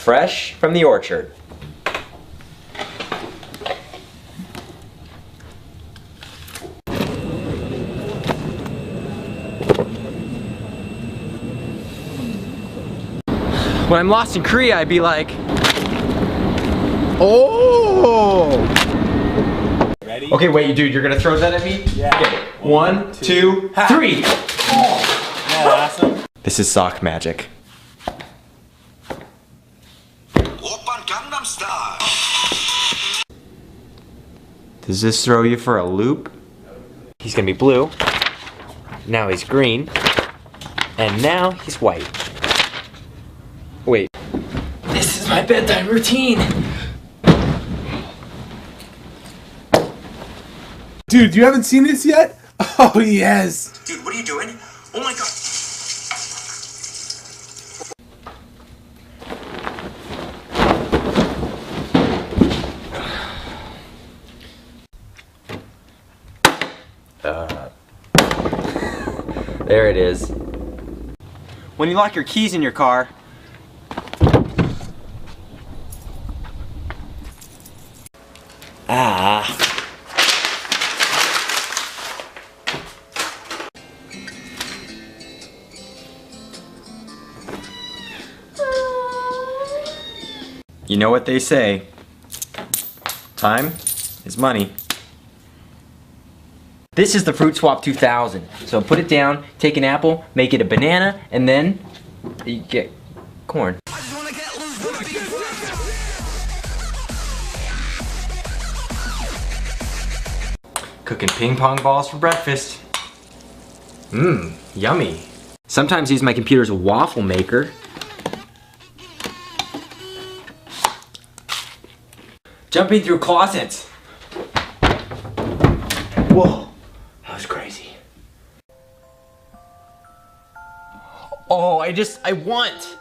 fresh from the orchard. When I'm lost in Korea, I'd be like, oh! Ready? Okay, wait, dude, you're gonna throw that at me? Yeah. Okay, 1, 2, 3! Oh, awesome. This is sock magic. Oppan Gangnam Style. Does this throw you for a loop? He's gonna be blue. Now he's green. And now he's white. Wait. This is my bedtime routine. Dude, you haven't seen this yet? Oh, yes. Dude, what are you doing? Oh my god. There it is. When you lock your keys in your car, you know what they say, time is money. This is the Fruit Swap 2000. So put it down, take an apple, make it a banana, and then you get corn. Cooking ping pong balls for breakfast. Mmm, yummy. Sometimes use my computer as a waffle maker. Jumping through closets. Whoa, that was crazy. Oh, I want